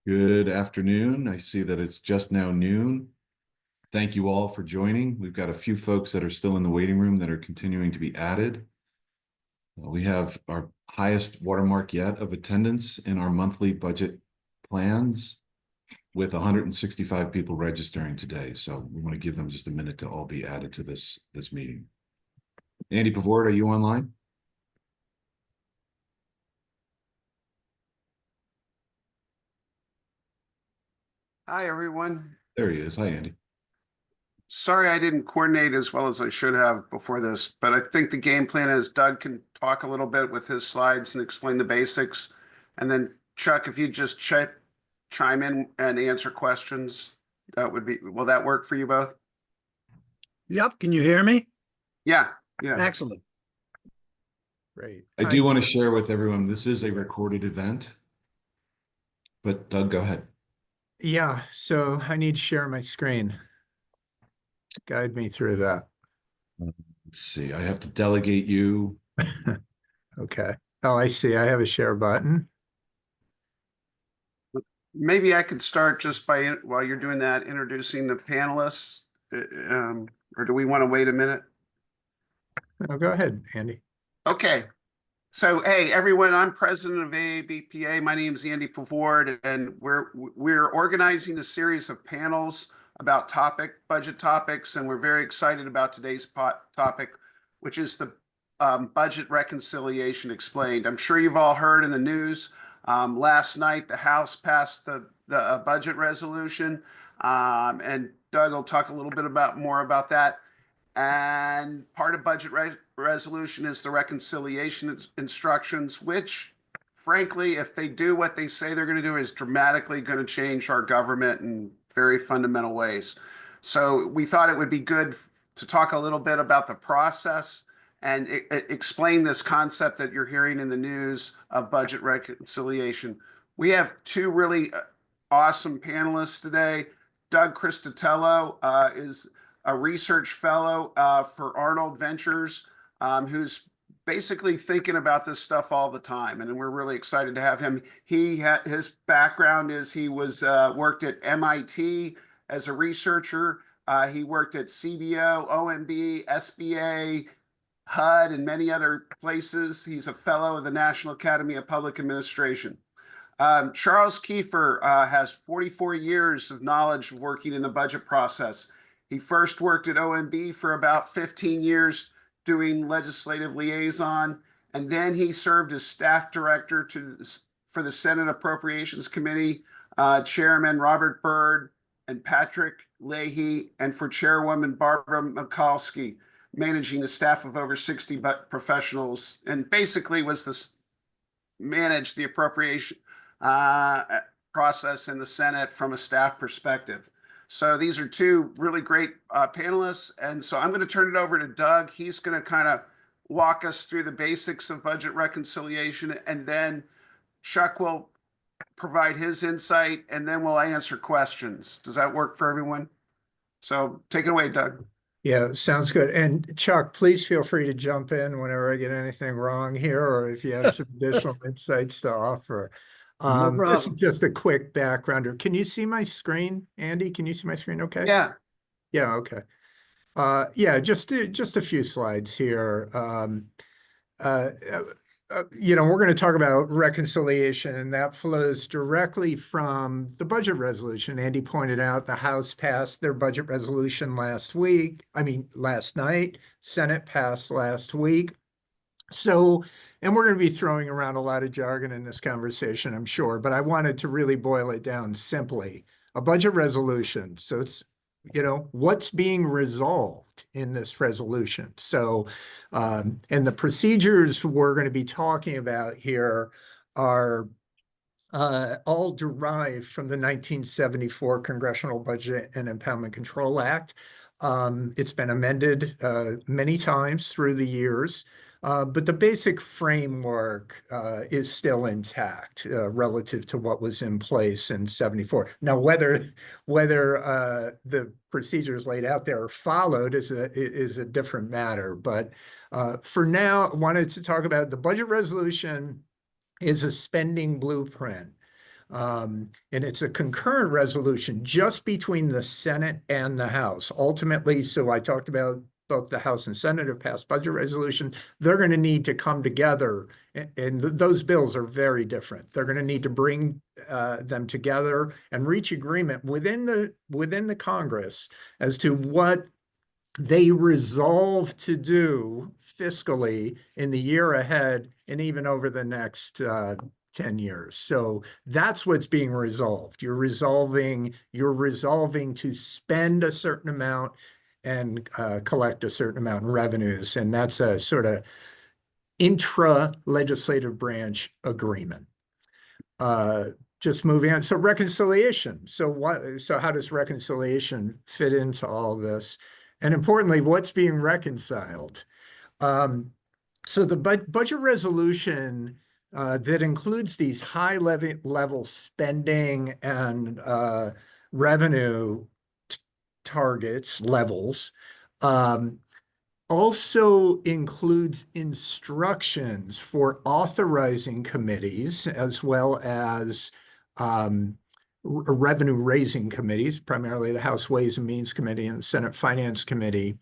Good afternoon. I see that it's just now noon. Thank you all for joining. We've got a few folks that are still in the waiting room that are continuing to be added. We have our highest watermark yet of attendance in our monthly budget plans with 165 people registering today. So we want to give them just a minute to all be added to this meeting. Andy Pavord, are you online? Hi, everyone. There he is. Hi, Andy. Sorry I didn't coordinate as well as I should have before this, but I think the game plan is Doug can talk a little bit with his slides and explain the basics. And then Chuck, if you just chime in and answer questions, will that work for you both? Yep. Can you hear me? Yeah. Excellent. Great. I do want to share with everyone, this is a recorded event, but Doug, go ahead. Yeah, so I need to share my screen. Guide me through that. Let's see, I have to delegate you. Okay. Oh, I see. I have a share button. Maybe I could start just by, while you're doing that, introducing the panelists. Or do we want to wait a minute? Oh, go ahead, Andy. Okay. So, hey, everyone, I'm president of AABPA. My name is Andy Pavord, and we're organizing a series of panels about budget topics, and we're very excited about today's topic, which is the budget reconciliation explained. I'm sure you've all heard in the news, last night the House passed the budget resolution, and Doug will talk a little bit more about that. And part of budget resolution is the reconciliation instructions, which, frankly, if they do what they say they're going to do, is dramatically going to change our government in very fundamental ways. So we thought it would be good to talk a little bit about the process and explain this concept that you're hearing in the news of budget reconciliation. We have two really awesome panelists today. Doug Criscitello is a research fellow for Arnold Ventures, who's basically thinking about this stuff all the time, and we're really excited to have him. His background is he was worked at MIT as a researcher. He worked at CBO, OMB, SBA, HUD, and many other places. He's a fellow of the National Academy of Public Administration. Charles Kiefer has 44 years of knowledge of working in the budget process. He first worked at OMB for about 15 years doing legislative liaison, and then he served as staff director for the Senate Appropriations Committee, Chairman Robert Byrd and Patrick Leahy, and for Chairwoman Barbara Mikulski, managing a staff of over 60 professionals, and basically managed the appropriation process in the Senate from a staff perspective. So these are two really great panelists. And so I'm going to turn it over to Doug. He's going to kind of walk us through the basics of budget reconciliation. And then Chuck will provide his insight, and then we'll answer questions. Does that work for everyone? So take it away, Doug. Yeah, sounds good. And Chuck, please feel free to jump in whenever I get anything wrong here, or if you have some additional insights to offer. No this is just a quick backgrounder. Can you see my screen, Andy? Can you see my screen okay? Yeah. Yeah, okay. Yeah, just a few slides here. We're going to talk about reconciliation, and that flows directly from the budget resolution. Andy pointed out the House passed their budget resolution last night. Senate passed last week. So, and we're going to be throwing around a lot of jargon in this conversation, I'm sure, but I wanted to really boil it down simply. A budget resolution. So it's, what's being resolved in this resolution. So, and the procedures we're going to be talking about here are all derived from the 1974 Congressional Budget and Impoundment Control Act. It's been amended many times through the years. But the basic framework is still intact relative to what was in place in 74. Now, whether the procedures laid out there are followed is a different matter. But for now, I wanted to talk about the budget resolution is a spending blueprint. And it's a concurrent resolution just between the Senate and the House. Ultimately, so I talked about both the House and Senate have passed budget resolution. They're going to need to come together, and those bills are very different. They're going to need to bring them together and reach agreement within the Congress as to what they resolve to do fiscally in the year ahead and even over the next 10 years. So that's what's being resolved. You're resolving to spend a certain amount and collect a certain amount in revenues. And that's a sort of intra-legislative branch agreement. Just moving on. So reconciliation. So how does reconciliation fit into all this? And importantly, what's being reconciled? So the budget resolution that includes these high level spending and revenue targets levels also includes instructions for authorizing committees as well as revenue raising committees, primarily the House Ways and Means Committee and the Senate Finance Committee,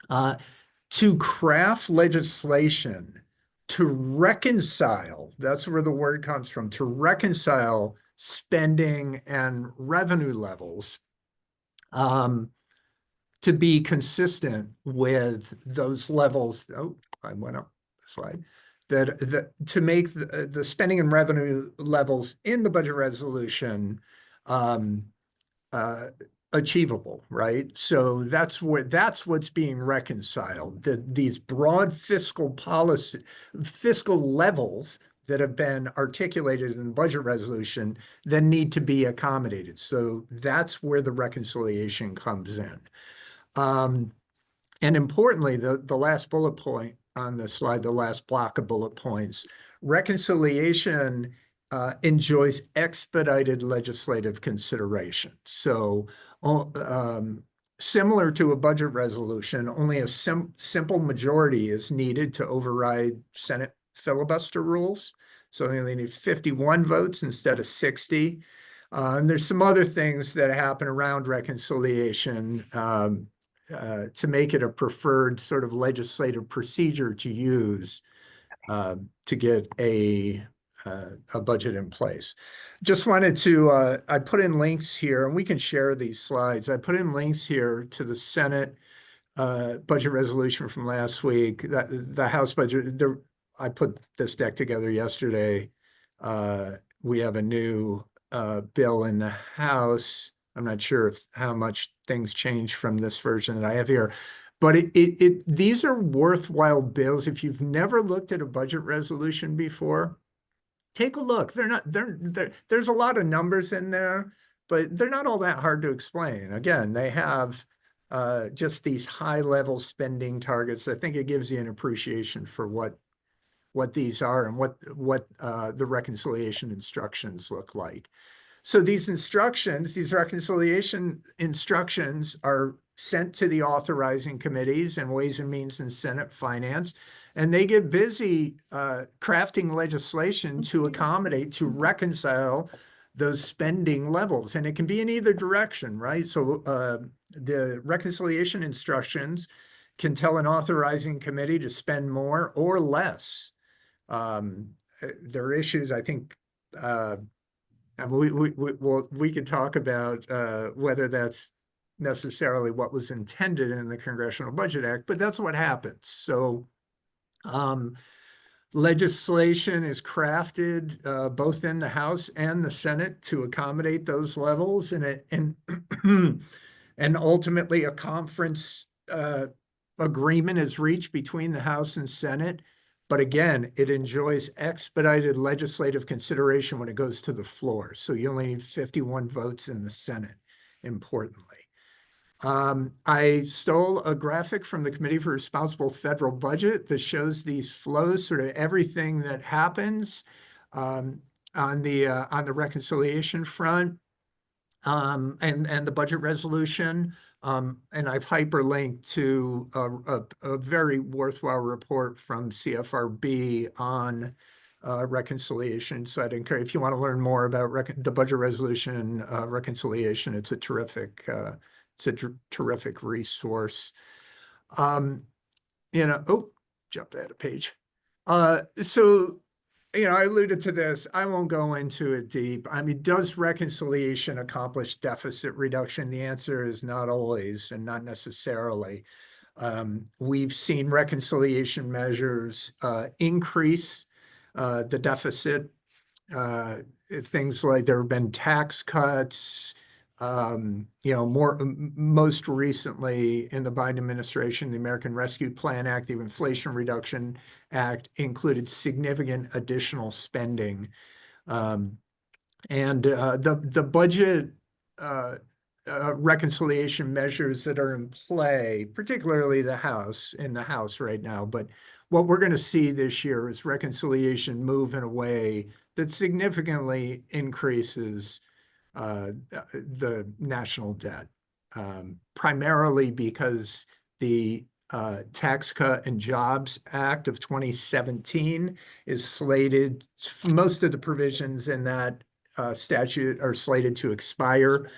to craft legislation to reconcile, that's where the word comes from, to reconcile spending and revenue levels to be consistent with those levels. Oh, I went up the slide. That to make the spending and revenue levels in the budget resolution achievable, right? So that's what's being reconciled. These broad fiscal levels that have been articulated in the budget resolution then need to be accommodated. So that's where the reconciliation comes in. And importantly, the last bullet point on the slide, the last block of bullet points, reconciliation enjoys expedited legislative consideration. So similar to a budget resolution, only a simple majority is needed to override Senate filibuster rules. So they need 51 votes instead of 60. And there's some other things that happen around reconciliation to make it a preferred sort of legislative procedure to use to get a budget in place. Just wanted to, I put in links here, and we can share these slides. I put in links here to the Senate budget resolution from last week, the House budget. I put this deck together yesterday. We have a new bill in the House. I'm not sure how much things change from this version that I have here, but these are worthwhile bills. If you've never looked at a budget resolution before, take a look. There's a lot of numbers in there, but they're not all that hard to explain. Again, they have just these high level spending targets. I think it gives you an appreciation for what these are and what the reconciliation instructions look like. So these instructions, these reconciliation instructions are sent to the authorizing committees and Ways and Means and Senate Finance, and they get busy crafting legislation to accommodate, to reconcile those spending levels. And it can be in either direction, right? So the reconciliation instructions can tell an authorizing committee to spend more or less. There are issues, I think, and we could talk about whether that's necessarily what was intended in the Congressional Budget Act, but that's what happens. So legislation is crafted both in the House and the Senate to accommodate those levels, and ultimately a conference agreement is reached between the House and Senate. But again, it enjoys expedited legislative consideration when it goes to the floor. So you only need 51 votes in the Senate, importantly. I stole a graphic from the Committee for Responsible Federal Budget that shows these flows, sort of everything that happens on the reconciliation front and the budget resolution. And I've hyperlinked to a very worthwhile report from CFRB on reconciliation. So I'd encourage, if you want to learn more about the budget resolution reconciliation, it's a terrific resource. Jumped ahead a page. So, I alluded to this. I won't go into it deep. I mean, does reconciliation accomplish deficit reduction? The answer is not always and not necessarily. We've seen reconciliation measures increase the deficit. Things like there have been tax cuts, most recently in the Biden administration, the American Rescue Plan Act, the Inflation Reduction Act included significant additional spending. And the budget reconciliation measures that are in play, particularly in the House right now, but what we're going to see this year is reconciliation move in a way that significantly increases the national debt, primarily because the Tax Cut and Jobs Act of 2017 is slated, most of the provisions in that statute are slated to expire.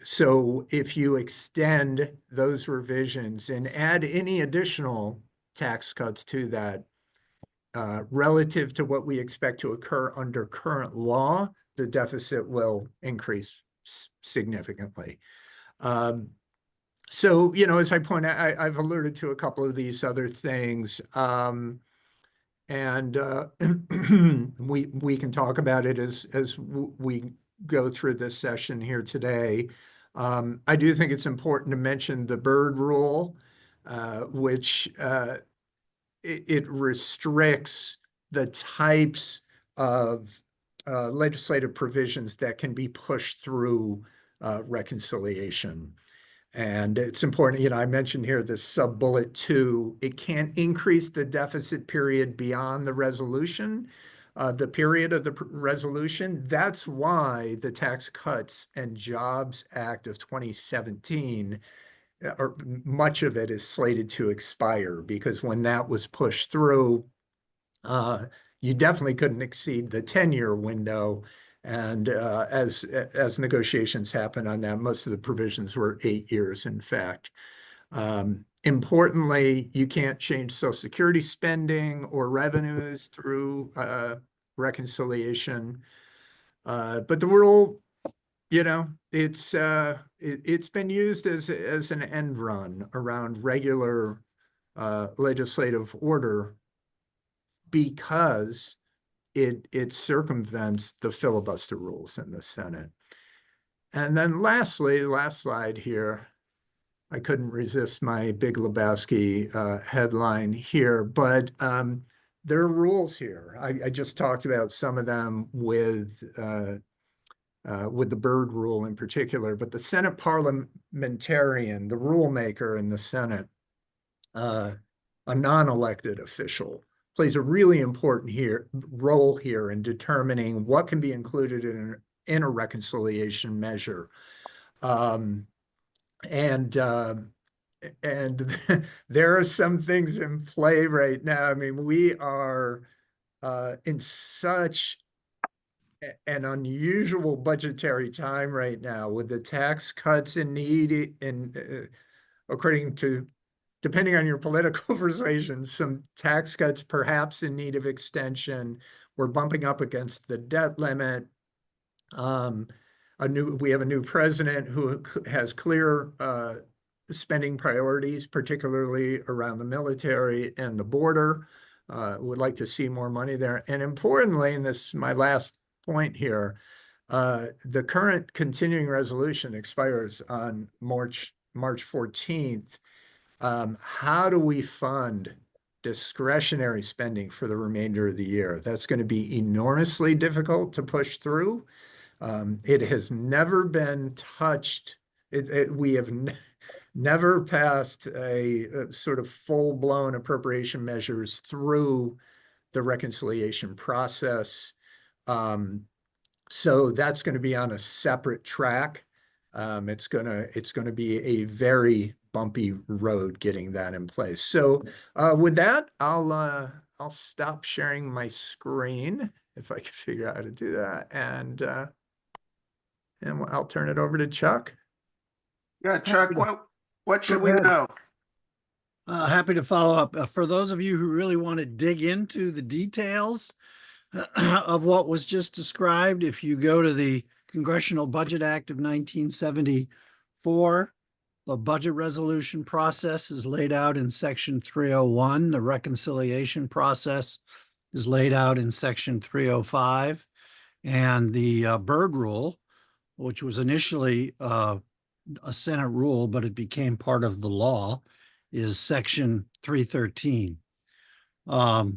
So if you extend those revisions and add any additional tax cuts to that, relative to what we expect to occur under current law, the deficit will increase significantly. So, as I point out, I've alluded to a couple of these other things, and we can talk about it as we go through this session here today. I do think it's important to mention the Byrd Rule, which it restricts the types of legislative provisions that can be pushed through reconciliation. And it's important, I mentioned here the sub-bullet 2, it can't increase the deficit period beyond the resolution, the period of the resolution. That's why the Tax Cuts and Jobs Act of 2017, or much of it, is slated to expire, because when that was pushed through, you definitely couldn't exceed the 10-year window. And as negotiations happened on that, most of the provisions were 8 years, in fact. Importantly, you can't change Social Security spending or revenues through reconciliation. But the rule, it's been used as an end run around regular legislative order, because it circumvents the filibuster rules in the Senate. And then lastly, last slide here, I couldn't resist my Big Lebowski headline here, but there are rules here. I just talked about some of them with the Byrd Rule in particular, but the Senate parliamentarian, the rulemaker in the Senate, a non-elected official, plays a really important role here in determining what can be included in a reconciliation measure. And there are some things in play right now. I mean, we are in such an unusual budgetary time right now, with the tax cuts in need, and depending on your political persuasion, some tax cuts perhaps in need of extension. We're bumping up against the debt limit. We have a new president who has clear spending priorities, particularly around the military and the border. Would like to see more money there. And importantly, and this is my last point here, the current continuing resolution expires on March 14th. How do we fund discretionary spending for the remainder of the year? That's going to be enormously difficult to push through. It has never been touched. We have never passed a sort of full-blown appropriation measures through the reconciliation process. So that's going to be on a separate track. It's going to be a very bumpy road getting that in place. So with that, I'll stop sharing my screen if I can figure out how to do that, and I'll turn it over to Chuck. Yeah, Chuck, what should we ahead. know? Happy to follow up. For those of you who really want to dig into the details of what was just described, if you go to the Congressional Budget Act of 1974, the budget resolution process is laid out in Section 301. The reconciliation process is laid out in Section 305. And the Byrd Rule, which was initially a Senate rule, but it became part of the law, is Section 313. A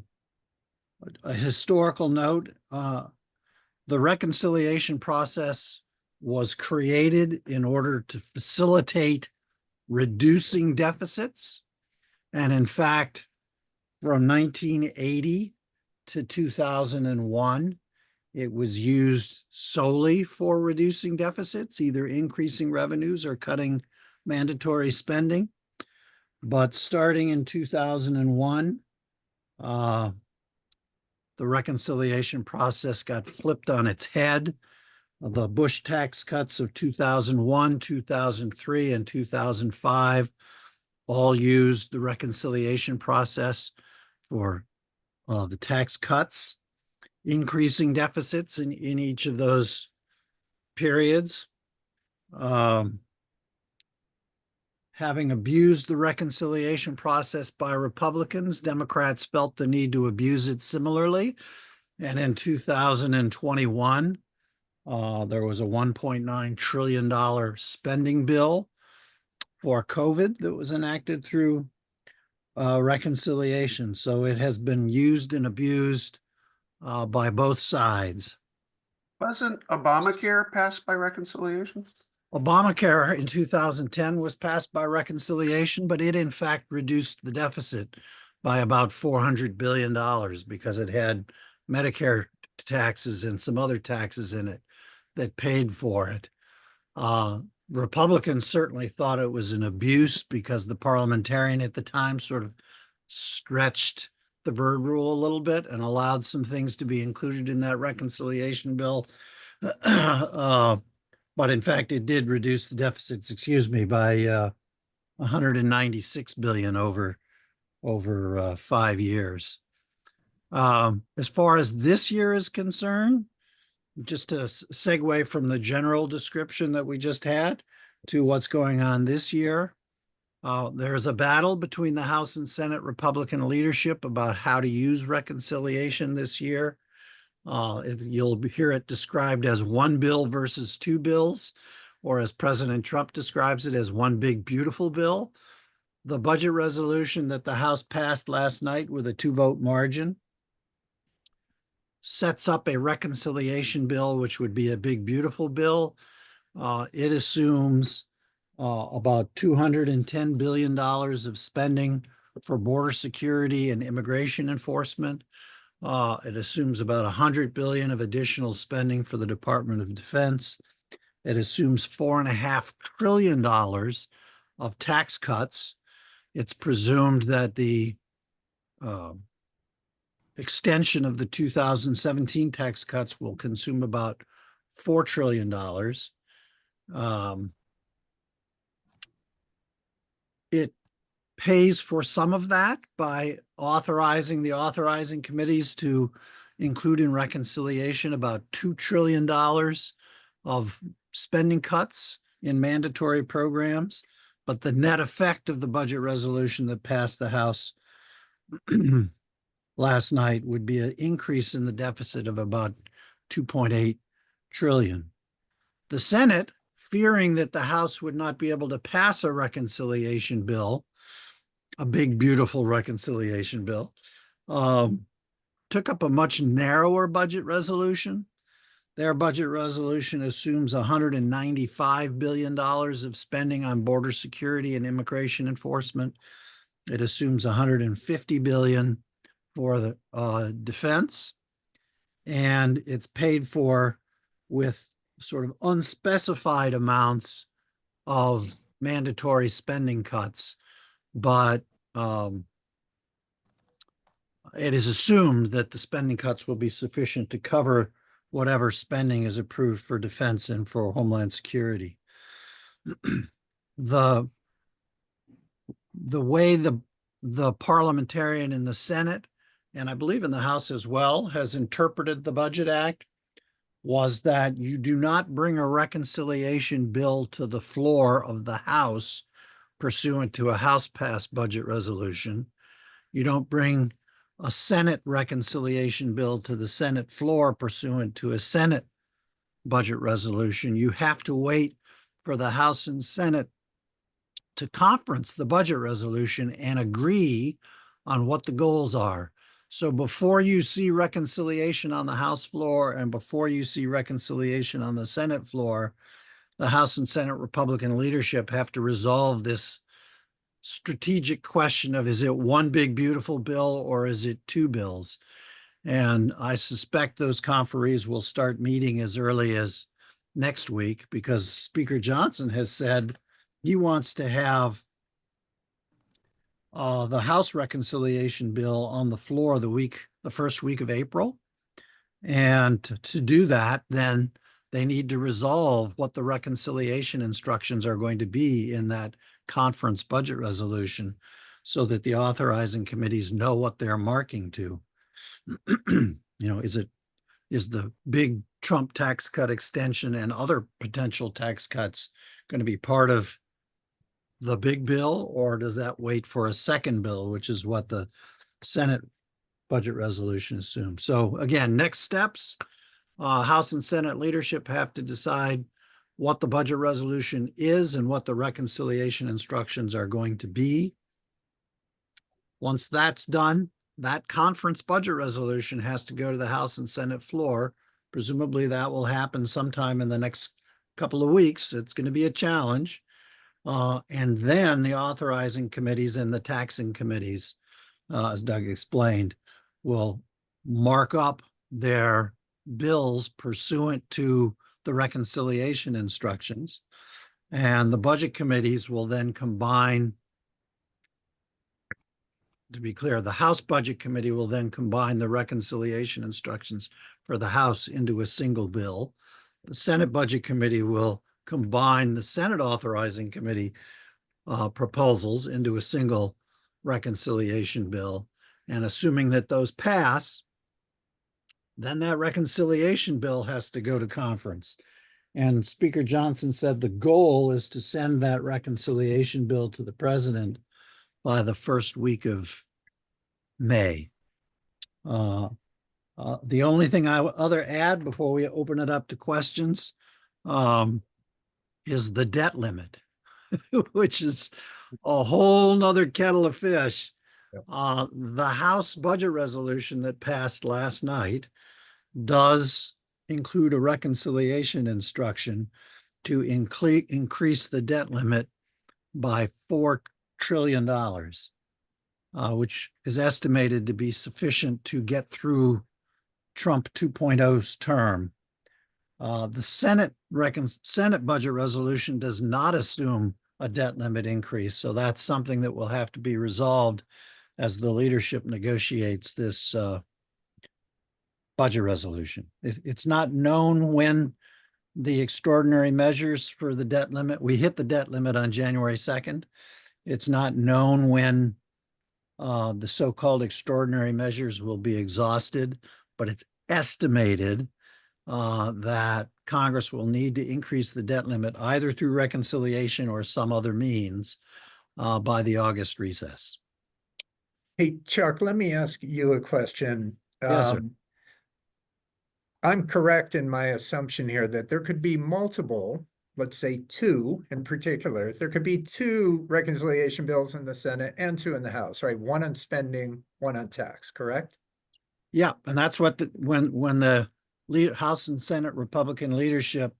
historical note, the reconciliation process was created in order to facilitate reducing deficits. And in fact, from 1980 to 2001, it was used solely for reducing deficits, either increasing revenues or cutting mandatory spending. But starting in 2001, the reconciliation process got flipped on its head. The Bush tax cuts of 2001, 2003, and 2005 all used the reconciliation process for the tax cuts, increasing deficits in each of those periods. Having abused the reconciliation process by Republicans, Democrats felt the need to abuse it similarly. And in 2021, there was a $1.9 trillion spending bill for COVID that was enacted through reconciliation. So it has been used and abused by both sides. Wasn't Obamacare passed by reconciliation? Obamacare in 2010 was passed by reconciliation, but it in fact reduced the deficit by about $400 billion because it had Medicare taxes and some other taxes in it that paid for it. Republicans certainly thought it was an abuse because the parliamentarian at the time sort of stretched the Byrd Rule a little bit and allowed some things to be included in that reconciliation bill. But in fact, it did reduce the deficits, by 196 billion over 5 years. As far as this year is concerned, just to segue from the general description that we just had to what's going on this year, there's a battle between the House and Senate Republican leadership about how to use reconciliation this year. You'll hear it described as one bill versus two bills, or as President Trump describes it, as one big, beautiful bill. The budget resolution that the House passed last night with a 2-vote margin sets up a reconciliation bill, which would be a big, beautiful bill. It assumes about $210 billion of spending for border security and immigration enforcement. It assumes about $100 billion of additional spending for the Department of Defense. It assumes $4.5 trillion of tax cuts. It's presumed that the extension of the 2017 tax cuts will consume about $4 trillion. It pays for some of that by authorizing the authorizing committees to include in reconciliation about $2 trillion of spending cuts in mandatory programs. But the net effect of the budget resolution that passed the House last night would be an increase in the deficit of about 2.8 trillion. The Senate, fearing that the House would not be able to pass a reconciliation bill, a big, beautiful reconciliation bill, took up a much narrower budget resolution. Their budget resolution assumes $195 billion of spending on border security and immigration enforcement. It assumes $150 billion for the defense, and it's paid for with sort of unspecified amounts of mandatory spending cuts, but it is assumed that the spending cuts will be sufficient to cover whatever spending is approved for defense and for Homeland Security. The way the parliamentarian in the Senate, and I believe in the House as well, has interpreted the Budget Act was that you do not bring a reconciliation bill to the floor of the House pursuant to a House-passed budget resolution. You don't bring a Senate reconciliation bill to the Senate floor pursuant to a Senate budget resolution. You have to wait for the House and Senate to conference the budget resolution and agree on what the goals are. So before you see reconciliation on the House floor and before you see reconciliation on the Senate floor, the House and Senate Republican leadership have to resolve this strategic question of, is it one big beautiful bill or is it two bills? And I suspect those conferees will start meeting as early as next week, because Speaker Johnson has said he wants to have the House reconciliation bill on the floor the first week of April. And to do that, then they need to resolve what the reconciliation instructions are going to be in that conference budget resolution so that the authorizing committees know what they're marking to. Is the big Trump tax cut extension and other potential tax cuts going to be part of the big bill, or does that wait for a second bill, which is what the Senate budget resolution assumes? So again, next steps, House and Senate leadership have to decide what the budget resolution is and what the reconciliation instructions are going to be. Once that's done, that conference budget resolution has to go to the House and Senate floor. Presumably that will happen sometime in the next couple of weeks. It's going to be a challenge. And then the authorizing committees and the taxing committees, as Doug explained, will mark up their bills pursuant to the reconciliation instructions. And the budget committees will then combine, to be clear, the House Budget Committee will then combine the reconciliation instructions for the House into a single bill. The Senate Budget Committee will combine the Senate Authorizing Committee proposals into a single reconciliation bill. And assuming that those pass, then that reconciliation bill has to go to conference. And Speaker Johnson said the goal is to send that reconciliation bill to the president by the first week of May. The only thing I would add before we open it up to questions is the debt limit, which is a whole nother kettle of fish. Yep. The House budget resolution that passed last night does include a reconciliation instruction to increase the debt limit by $4 trillion, which is estimated to be sufficient to get through Trump 2.0's term. The Senate budget resolution does not assume a debt limit increase, so that's something that will have to be resolved as the leadership negotiates this budget resolution. It's not known when the extraordinary measures for the debt limit, we hit the debt limit on January 2nd. It's not known when the so-called extraordinary measures will be exhausted, but it's estimated that Congress will need to increase the debt limit either through reconciliation or some other means by the August recess. Hey, Chuck, let me ask you a question. Yes, sir. I'm correct in my assumption here that there could be multiple, let's say two in particular, there could be two reconciliation bills in the Senate and two in the House, right? One on spending, one on tax, correct? Yeah, and that's what when the House and Senate Republican leadership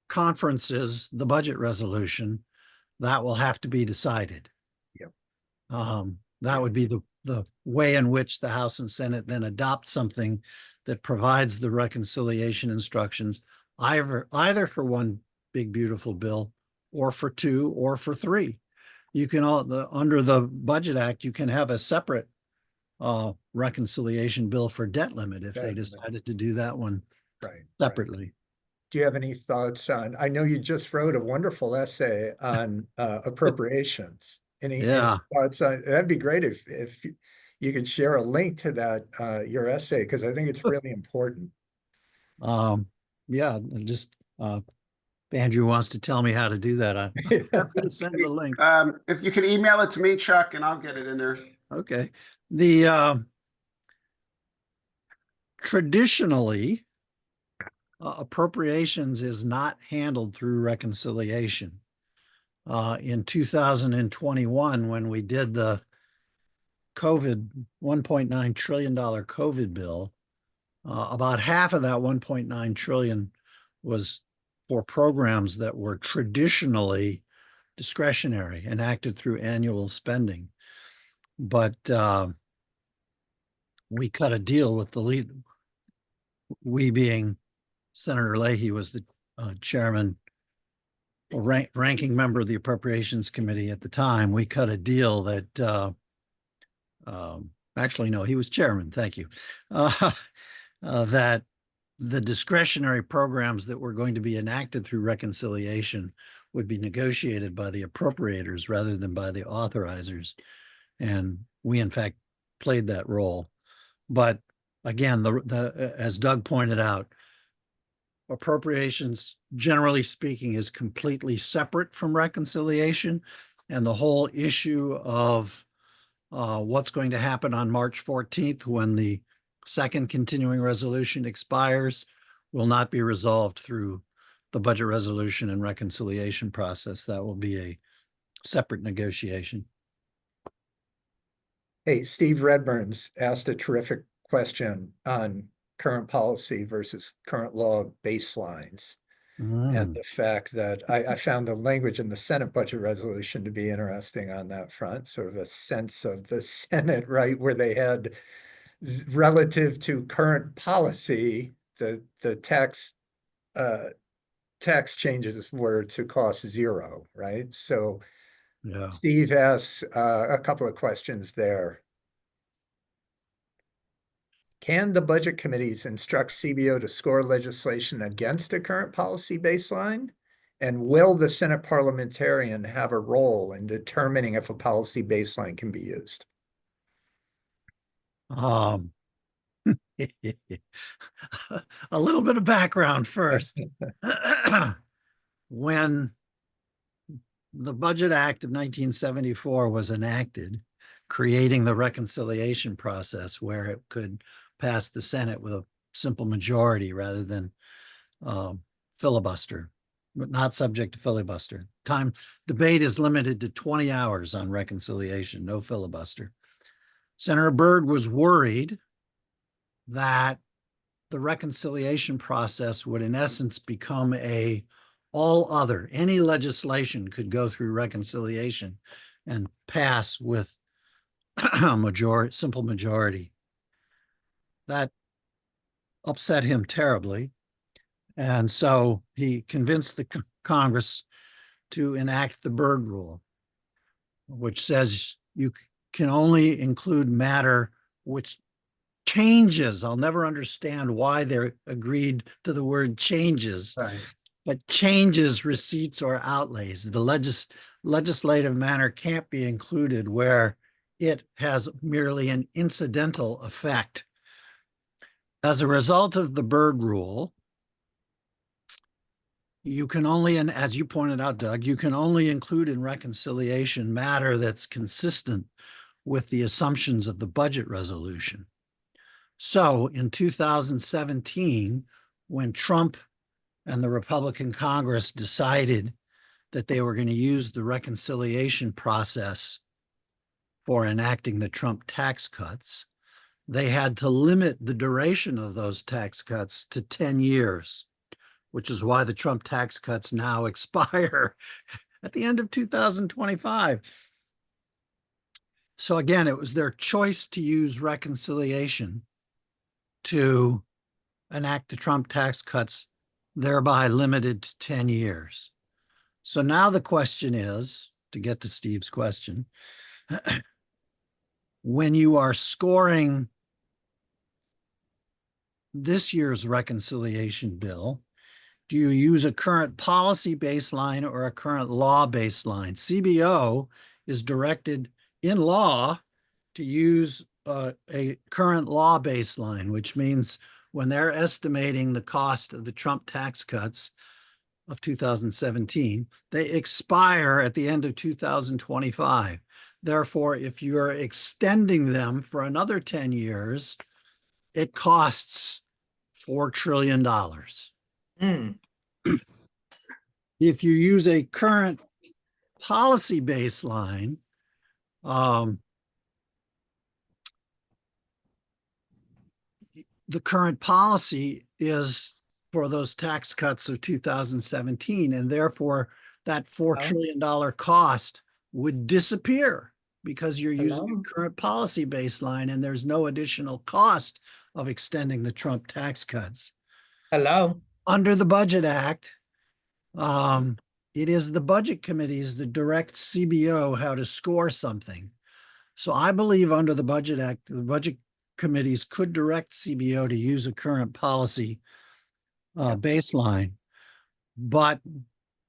conferences the budget resolution, that will have to be decided. Yep. That would be the way in which the House and Senate then adopt something that provides the reconciliation instructions either for one big beautiful bill or for 2 or for 3. You can under the Budget Act, you can have a separate reconciliation bill for debt limit if they decided to do that one separately. Do you have any thoughts on, I know you just wrote a wonderful essay on appropriations. Any thoughts on, that'd be great if you could share a link to that, your essay, because I think it's really important. Yeah, just Andrew wants to tell me how to do that. I'm happy to send the link. If you can email it to me, Chuck, and I'll get it in there. Okay. The traditionally, appropriations is not handled through reconciliation. In 2021, when we did the COVID $1.9 trillion COVID bill, about half of that 1.9 trillion was for programs that were traditionally discretionary, enacted through annual spending. But we cut a deal with the lead, we being Senator Leahy was the chairman, ranking member of the Appropriations Committee at the time. We cut a deal that, actually, no, he was chairman, thank you, that the discretionary programs that were going to be enacted through reconciliation would be negotiated by the appropriators rather than by the authorizers. And we, in fact, played that role. But again, as Doug pointed out, appropriations, generally speaking, is completely separate from reconciliation. And the whole issue of what's going to happen on March 14th when the second continuing resolution expires will not be resolved through the budget resolution and reconciliation process. That will be a separate negotiation. Hey, Steve Redburns asked a terrific question on current policy versus current law baselines. And the fact that I found the language in the Senate budget resolution to be interesting on that front, sort of a sense of the Senate, right, where they had relative to current policy, the tax changes were to cost 0, right? So yeah. Steve asks a couple of questions there. Can the budget committees instruct CBO to score legislation against a current policy baseline? And will the Senate parliamentarian have a role in determining if a policy baseline can be used? A little bit of background first. When the Budget Act of 1974 was enacted, creating the reconciliation process where it could pass the Senate with a simple majority rather than filibuster, but not subject to filibuster. Debate is limited to 20 hours on reconciliation, no filibuster. Senator Byrd was worried that the reconciliation process would in essence become any legislation could go through reconciliation and pass with a simple majority. That upset him terribly. And so he convinced the Congress to enact the Byrd Rule, which says you can only include matter which changes. I'll never understand why they're agreed to the word changes, but changes receipts or outlays. The legislative matter can't be included where it has merely an incidental effect. As a result of the Byrd Rule, you can only, and as you pointed out, Doug, you can only include in reconciliation matter that's consistent with the assumptions of the budget resolution. So in 2017, when Trump and the Republican Congress decided that they were going to use the reconciliation process for enacting the Trump tax cuts, they had to limit the duration of those tax cuts to 10 years, which is why the Trump tax cuts now expire at the end of 2025. So again, it was their choice to use reconciliation to enact the Trump tax cuts, thereby limited to 10 years. So now the question is, to get to Steve's question, when you are scoring this year's reconciliation bill, do you use a current policy baseline or a current law baseline? CBO is directed in law to use a current law baseline, which means when they're estimating the cost of the Trump tax cuts of 2017, they expire at the end of 2025. Therefore, if you're extending them for another 10 years, it costs $4 trillion. Mm. If you use a current policy baseline, the current policy is for those tax cuts of 2017, and therefore that $4 trillion cost would disappear because you're using a current policy baseline and there's no additional cost of extending the Trump tax cuts. Hello. Under the Budget Act, it is the Budget Committees that direct CBO how to score something. So I believe under the Budget Act, the Budget Committees could direct CBO to use a current policy baseline. But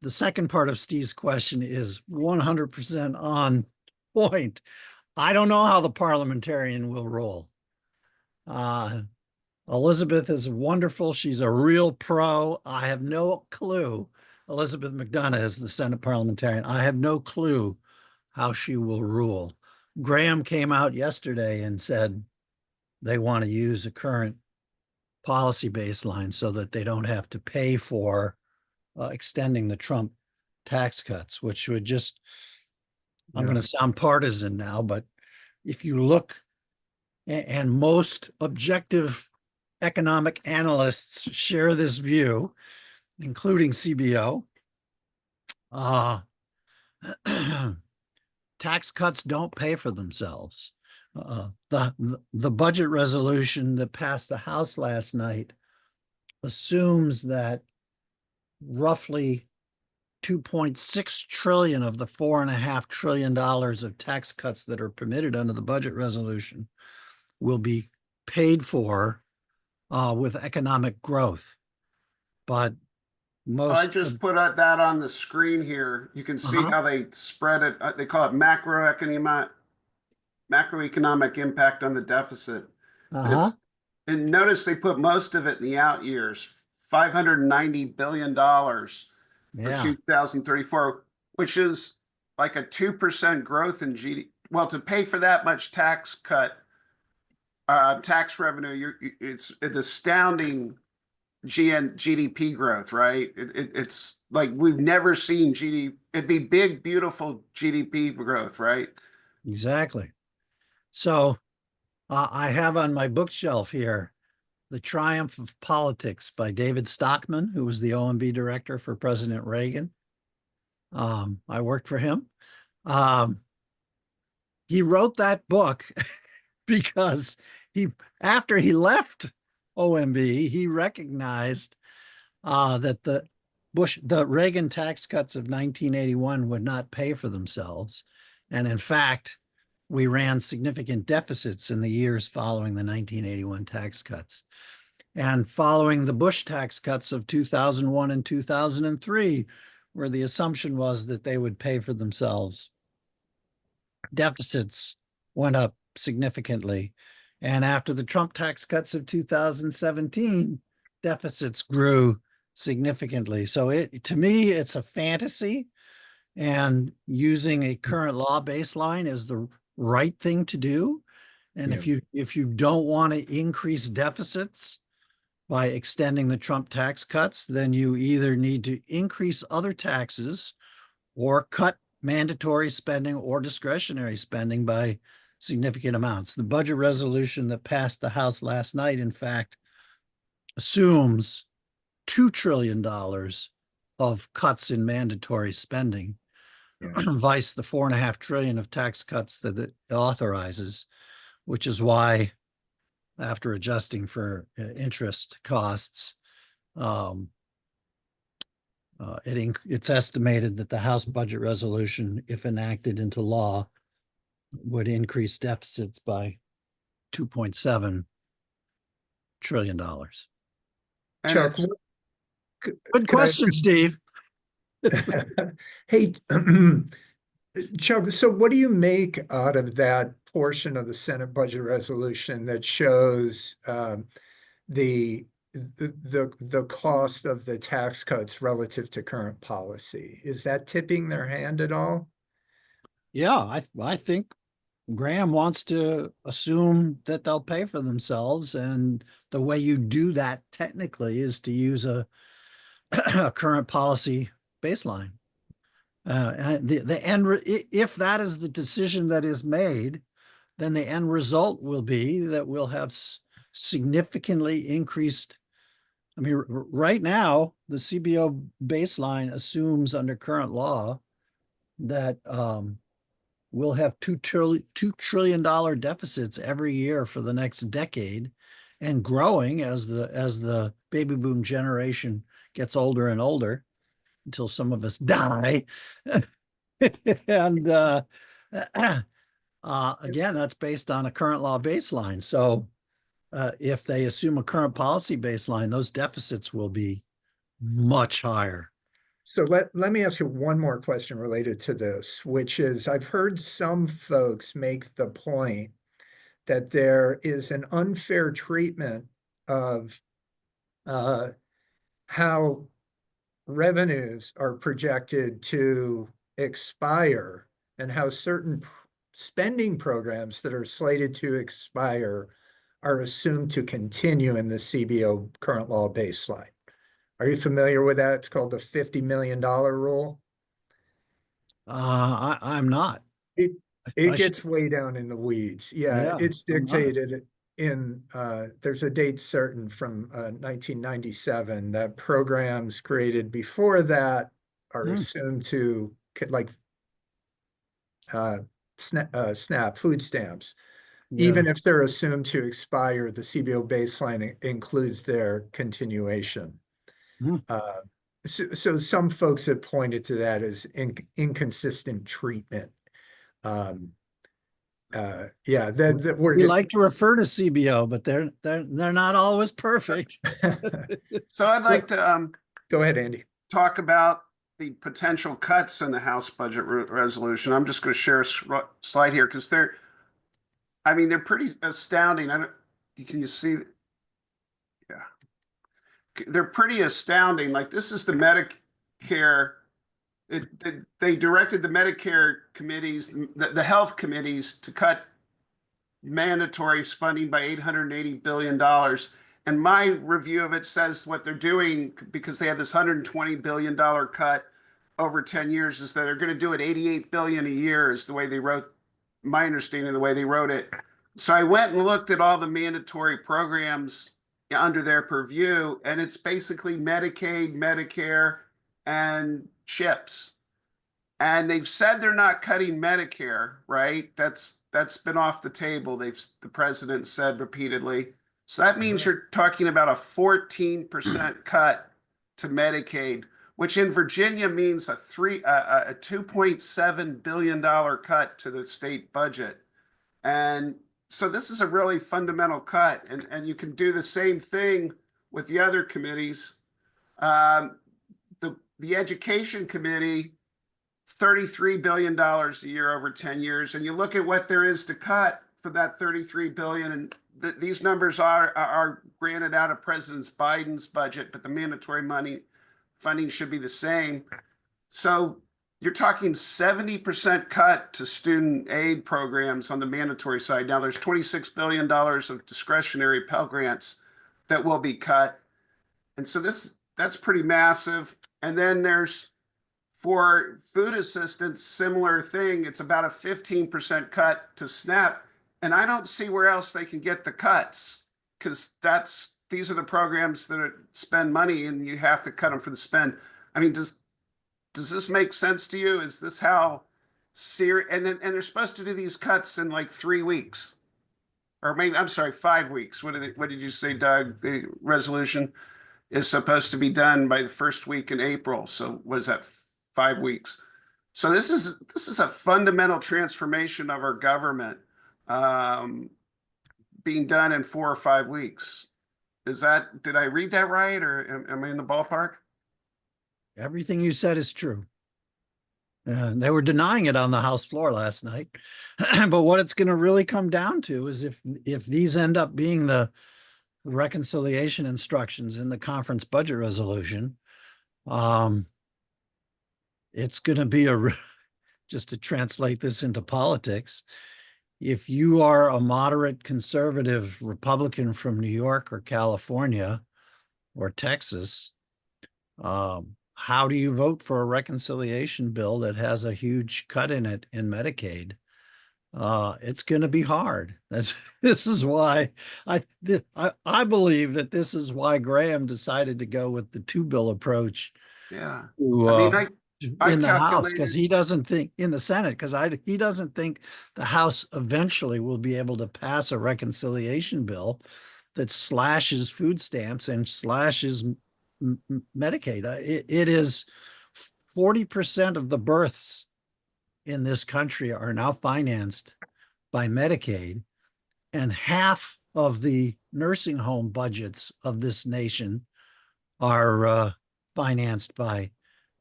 the second part of Steve's question is 100% on point. I don't know how the parliamentarian will roll. Elizabeth is wonderful. She's a real pro. I have no clue. Elizabeth McDonough is the Senate parliamentarian. I have no clue how she will rule. Graham came out yesterday and said they want to use a current policy baseline so that they don't have to pay for extending the Trump tax cuts, which would just, I'm going to sound partisan now, but if you look, and most objective economic analysts share this view, including CBO, tax cuts don't pay for themselves. The budget resolution that passed the House last night assumes that roughly 2.6 trillion of the $4.5 trillion of tax cuts that are permitted under the budget resolution will be paid for with economic growth. But most I just put that on the screen here. You can see how they spread it. They call it macroeconomic impact on the deficit. And notice they put most of it in the out years, $590 billion for 2034, which is like a 2% growth in GDP. Well, to pay for that much tax revenue, it's an astounding GDP growth, right? It's like we've never seen GDP. It'd be big, beautiful GDP growth, right? Exactly. So I have on my bookshelf here The Triumph of Politics by David Stockman, who was the OMB director for President Reagan. I worked for him. He wrote that book because after he left OMB, he recognized that the Reagan tax cuts of 1981 would not pay for themselves. And in fact, we ran significant deficits in the years following the 1981 tax cuts. And following the Bush tax cuts of 2001 and 2003, where the assumption was that they would pay for themselves, deficits went up significantly. And after the Trump tax cuts of 2017, deficits grew significantly. So to me, it's a fantasy, and using a current law baseline is the right thing to do. And if you don't want to increase deficits by extending the Trump tax cuts, then you either need to increase other taxes or cut mandatory spending or discretionary spending by significant amounts. The budget resolution that passed the House last night, in fact, assumes $2 trillion of cuts in mandatory spending, vice the $4.5 trillion of tax cuts that it authorizes, which is why, after adjusting for interest costs, It's estimated that the House budget resolution, if enacted into law, would increase deficits by $2.7 trillion. And Chuck, it's, could Good I ask question, Steve. Hey, Chuck, so what do you make out of that portion of the Senate budget resolution that shows the cost of the tax cuts relative to current policy? Is that tipping their hand at all? Yeah, I think Graham wants to assume that they'll pay for themselves, and the way you do that technically is to use a current policy baseline. And the end, if that is the decision that is made, then the end result will be that we'll have significantly increased. I mean, right now, the CBO baseline assumes under current law that we'll have $2 trillion deficits every year for the next decade, and growing as the baby boom generation gets older and older, until some of us die. And again, that's based on a current law baseline. So if they assume a current policy baseline, those deficits will be much higher. So let me ask you one more question related to this, which is I've heard some folks make the point that there is an unfair treatment of how revenues are projected to expire and how certain spending programs that are slated to expire are assumed to continue in the CBO current law baseline. Are you familiar with that? It's called the $50 million rule. I'm not. It gets way down in the weeds. Yeah, it's dictated in there's a date certain from 1997 that programs created before that are assumed to like SNAP food stamps. Even if they're assumed to expire, the CBO baseline includes their continuation. So some folks have pointed to that as inconsistent treatment. Yeah, that we like to refer to CBO, but they're not always perfect. so I'd like to go ahead, Andy. Talk about the potential cuts in the House budget resolution. I'm just going to share a slide here because they're pretty astounding. Can you see? Yeah, they're pretty astounding. Like, this is the Medicare. They directed the Medicare committees, the health committees, to cut mandatory funding by $880 billion. And my review of it says what they're doing, because they have this $120 billion cut over 10 years, is that they're going to do it $88 billion a year, is the way they wrote, my understanding of the way they wrote it. So I went and looked at all the mandatory programs under their purview, and it's basically Medicaid, Medicare, and CHIPS. And they've said they're not cutting Medicare, right? That's been off the table. The president said repeatedly. So that means you're talking about a 14% cut to Medicaid, which in Virginia means a $2.7 billion cut to the state budget. And so this is a really fundamental cut, and you can do the same thing with the other committees. The Education Committee, $33 billion a year over 10 years. And you look at what there is to cut for that $33 billion, and these numbers are granted out of President Biden's budget, but the mandatory funding should be the same. So you're talking 70% cut to student aid programs on the mandatory side. Now there's $26 billion of discretionary Pell Grants that will be cut. And so that's pretty massive. And then there's, for food assistance, similar thing. It's about a 15% cut to SNAP. And I don't see where else they can get the cuts, because these are the programs that spend money, and you have to cut them for the spend. I mean, does this make sense to you? Is this how serious? And they're supposed to do these cuts in like 3 weeks, or maybe, I'm sorry, 5 weeks. What did you say, Doug? The resolution. is supposed to be done by the first week in April. So what is that, 5 weeks? So this is a fundamental transformation of our government being done in 4 or 5 weeks. Did I read that right, or am I in the ballpark? Everything you said is true. They were denying it on the House floor last night. But what it's going to really come down to is if these end up being the reconciliation instructions in the conference budget resolution, it's going to be just to translate this into politics. If you are a moderate conservative Republican from New York or California or Texas, how do you vote for a reconciliation bill that has a huge cut in it in Medicaid? It's going to be hard. This is why I believe that this is why Graham decided to go with the 2-bill approach. Yeah. To, I in the House, calculated, because he doesn't think in the Senate, because he doesn't think the House eventually will be able to pass a reconciliation bill that slashes food stamps and slashes Medicaid. It is 40% of the births in this country are now financed by Medicaid, and half of the nursing home budgets of this nation are financed by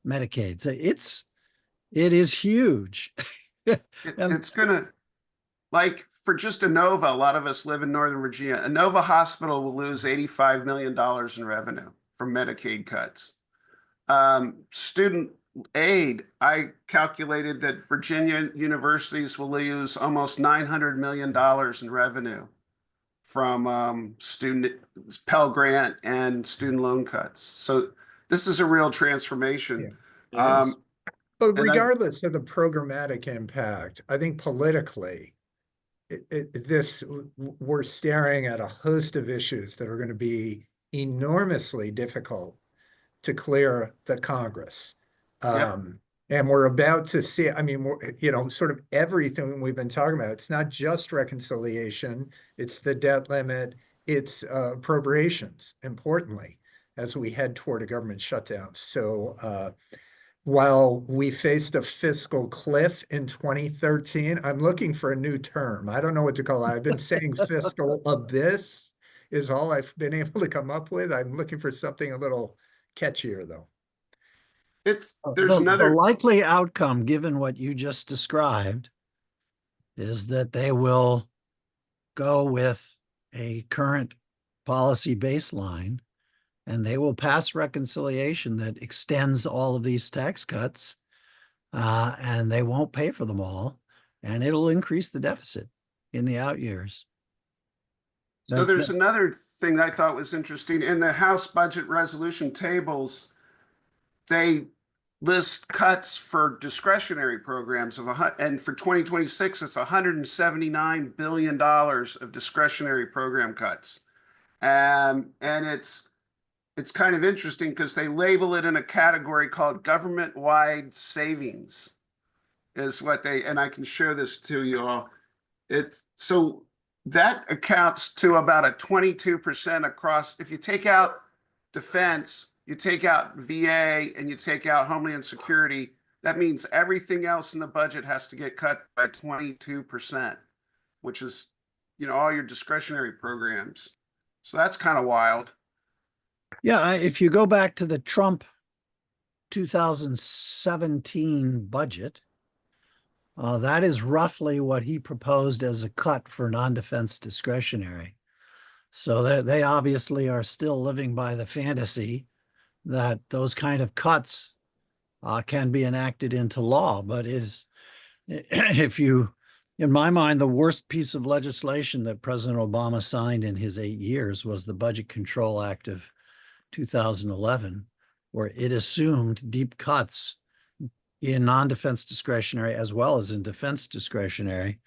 Medicaid. So it is huge. it's gonna, like, for just Inova, a lot of us live in Northern Virginia. Inova Hospital will lose $85 million in revenue from Medicaid cuts. Student aid, I calculated that Virginia universities will lose almost $900 million in revenue from student Pell Grant and student loan cuts. So this is a real transformation. But and regardless of the programmatic impact, I think politically, we're staring at a host of issues that are going to be enormously difficult to clear the Congress. And we're about to see, I mean, sort of everything we've been talking about. It's not just reconciliation, it's the debt limit, it's appropriations, importantly, as we head toward a government shutdown. So while we faced a fiscal cliff in 2013, I'm looking for a new term. I don't know what to call it. I've been saying fiscal abyss is all I've been able to come up with. I'm looking for something a little catchier, though. there's The another likely outcome, given what you just described, is that they will go with a current policy baseline, and they will pass reconciliation that extends all of these tax cuts, and they won't pay for them all, and it'll increase the deficit in the out years. So there's another thing I thought was interesting. In the House budget resolution tables, they list cuts for discretionary programs and for 2026, it's $179 billion of discretionary program cuts. And it's kind of interesting because they label it in a category called government-wide savings is what and I can show this to you all. So that accounts to about a 22% across. If you take out defense, you take out VA, and you take out Homeland Security, that means everything else in the budget has to get cut by 22%, which is, all your discretionary programs. So that's kind of wild. Yeah, if you go back to the Trump 2017 budget, that is roughly what he proposed as a cut for non-defense discretionary. So they obviously are still living by the fantasy that those kind of cuts can be enacted into law. But in my mind, the worst piece of legislation that President Obama signed in his 8 years was the Budget Control Act of 2011, where it assumed deep cuts in non-defense discretionary as well as in defense discretionary.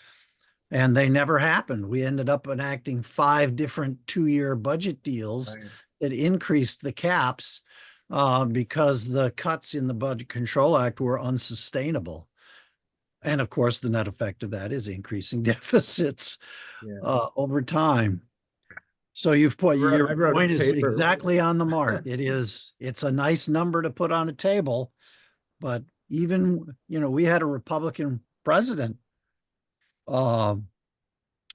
And they never happened. We ended up enacting 5 different 2-year budget deals that increased the caps because the cuts in the Budget Control Act were unsustainable. And of course, the net effect of that is increasing deficits over time. So you've put, I your wrote a point is paper. exactly on the mark. It's a nice number to put on a table, but even, we had a Republican president from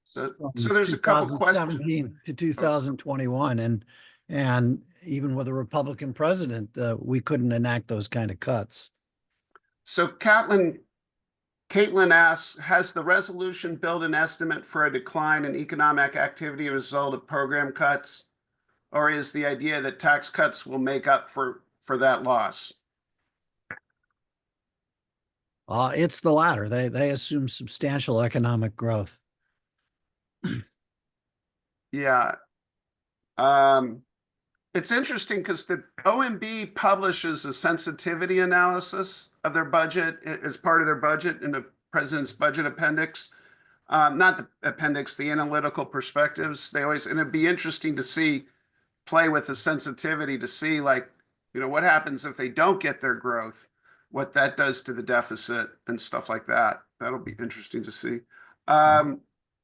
So there's a couple questions. 2017 to 2021, and even with a Republican president, we couldn't enact those kind of cuts. So Caitlin asks, has the resolution built an estimate for a decline in economic activity as a result of program cuts? Or is the idea that tax cuts will make up for that loss? It's the latter. They assume substantial economic growth. Yeah. It's interesting because the OMB publishes a sensitivity analysis of their budget as part of their budget in the president's budget appendix. Not the appendix, the analytical perspectives. And it'd be interesting to play with the sensitivity to see, like, what happens if they don't get their growth, what that does to the deficit and stuff like that. That'll be interesting to see.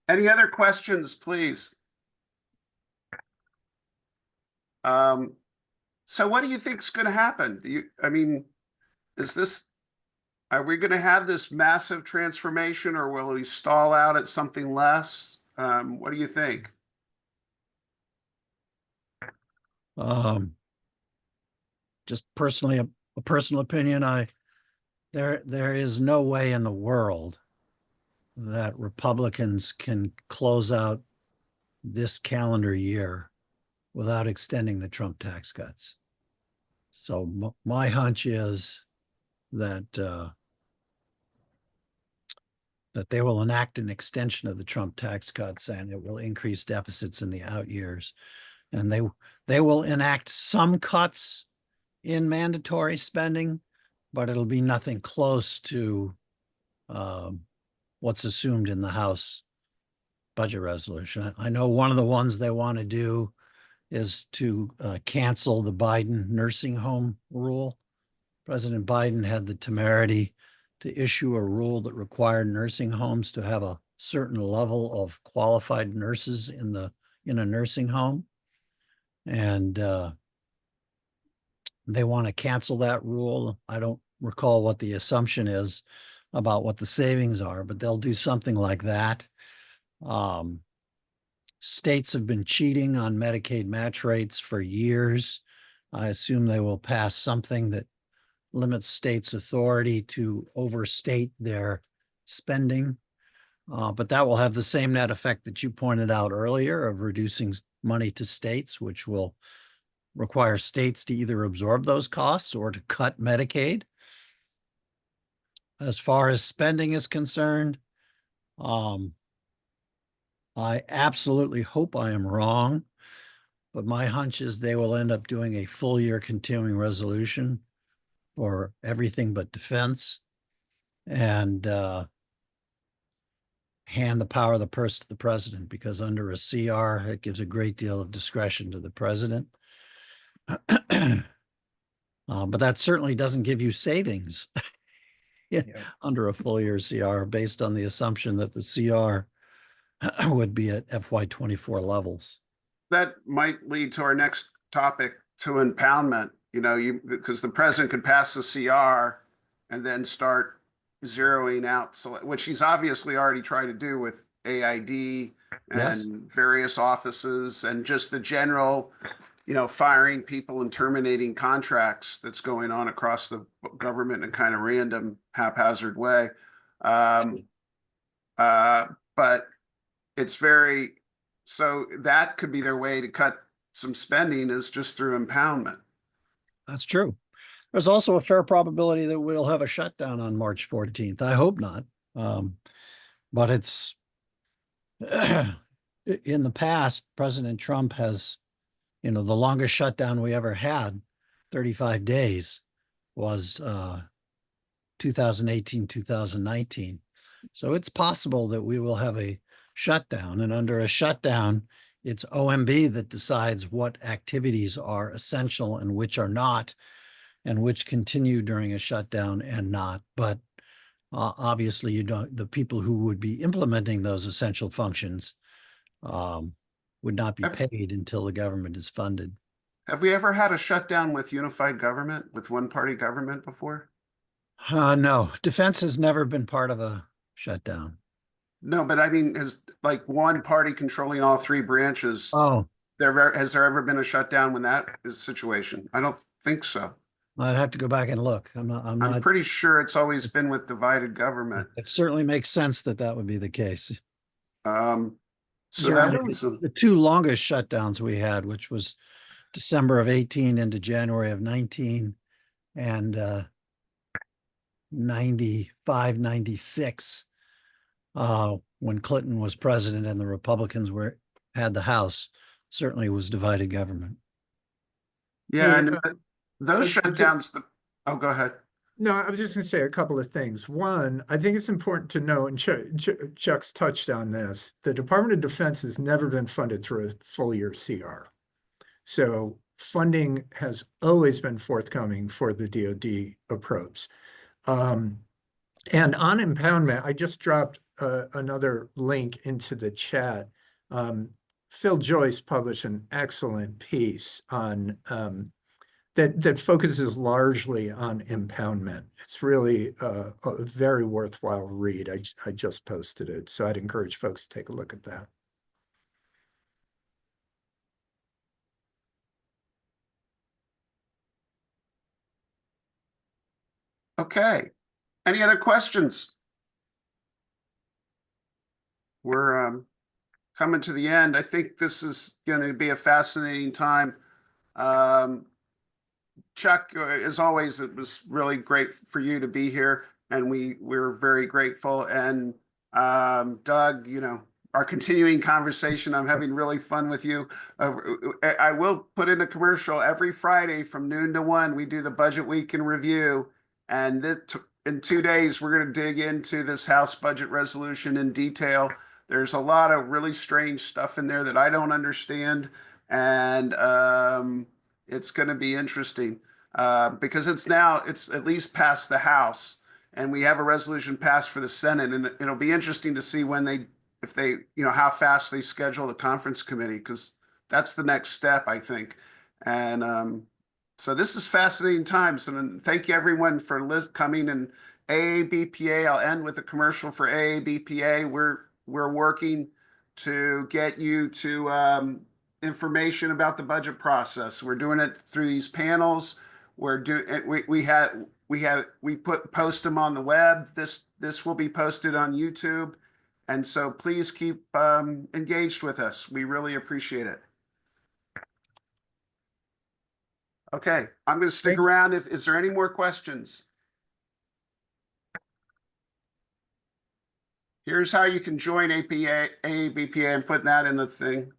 Any other questions, please? So what do you think is going to happen? Are we going to have this massive transformation, or will we stall out at something less? What do you think? Just personally, a personal opinion, there is no way in the world that Republicans can close out this calendar year without extending the Trump tax cuts. So my hunch is that that they will enact an extension of the Trump tax cuts, and it will increase deficits in the out years. And they will enact some cuts in mandatory spending, but it'll be nothing close to what's assumed in the House budget resolution. I know one of the ones they want to do is to cancel the Biden nursing home rule. President Biden had the temerity to issue a rule that required nursing homes to have a certain level of qualified nurses in a nursing home. And they want to cancel that rule. I don't recall what the assumption is about what the savings are, but they'll do something like that. States have been cheating on Medicaid match rates for years. I assume they will pass something that limits states' authority to overstate their spending. But that will have the same net effect that you pointed out earlier of reducing money to states, which will require states to either absorb those costs or to cut Medicaid. As far as spending is concerned, I absolutely hope I am wrong, but my hunch is they will end up doing a full year continuing resolution for everything but defense, and hand the power of the purse to the president, because under a CR, it gives a great deal of discretion to the president. But that certainly doesn't give you savings under a full year CR, based on the assumption that the CR would be at FY24 levels. That might lead to our next topic, to impoundment. Because the president could pass the CR and then start zeroing out, which he's obviously already tried to do with AID and various offices, and just the general, firing people and terminating contracts that's going on across the government in a kind of random, haphazard way. But it's so that could be their way to cut some spending, is just through impoundment. That's true. There's also a fair probability that we'll have a shutdown on March 14th. I hope not. But it's in the past, President Trump has, the longest shutdown we ever had, 35 days, was 2018, 2019. So it's possible that we will have a shutdown, and under a shutdown, it's OMB that decides what activities are essential and which are not, and which continue during a shutdown and not. But obviously, the people who would be implementing those essential functions would not be Have- paid until the government is funded. Have we ever had a shutdown with unified government, with one-party government before? No, defense has never been part of a shutdown. No, but I mean, has like one party controlling all three branches, Oh, has there ever been a shutdown when that is the situation? I don't think so. I'd have to go back and look. I'm I'm not, pretty sure it's always been with divided government. it certainly makes sense that that would be the case. So Yeah, that was, The two longest shutdowns we had, which was December of 18 into January of 19 and 95, 96, when Clinton was president and the Republicans had the House, certainly was divided government. yeah, Hey, and those I think- shutdowns, oh, go ahead. No, I was just going to say a couple of things. One, I think it's important to know, and Chuck's touched on this, the Department of Defense has never been funded through a full year CR. So funding has always been forthcoming for the DoD approach. And on impoundment, I just dropped another link into the chat. Phil Joyce published an excellent piece on that focuses largely on impoundment. It's really a very worthwhile read. I just posted it, so I'd encourage folks to take a look at that. Okay. Any other questions? We're coming to the end. I think this is going to be a fascinating time. Chuck, as always, it was really great for you to be here, and we're very grateful. And Doug, you know, our continuing conversation, I'm having really fun with you. I will put in a commercial every Friday from noon to 1. We do the budget week in review, and in 2 days, we're going to dig into this House budget resolution in detail. There's a lot of really strange stuff in there that I don't understand, and it's going to be interesting because it's at least past the House, and we have a resolution passed for the Senate, and it'll be interesting to see if they, you know, how fast they schedule the conference committee, because that's the next step, I think. And so this is fascinating times, and thank you everyone for coming. And AABPA, I'll end with a commercial for AABPA. We're working to get you to information about the budget process. We're doing it through these panels. We post them on the web. This will be posted on YouTube, and so please keep engaged with us. We really appreciate it. Okay, I'm going to stick around. Is there any more questions? Here's how you can join AABPA and put that in the thing.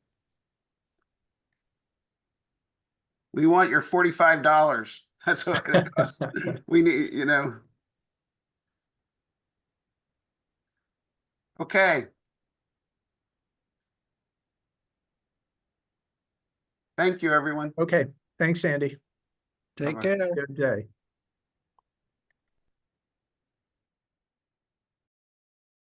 We want your $45. That's what it costs. We need, you know. Okay. Thank you, everyone. Okay, thanks, Andy. Take Bye-bye. care. Good day.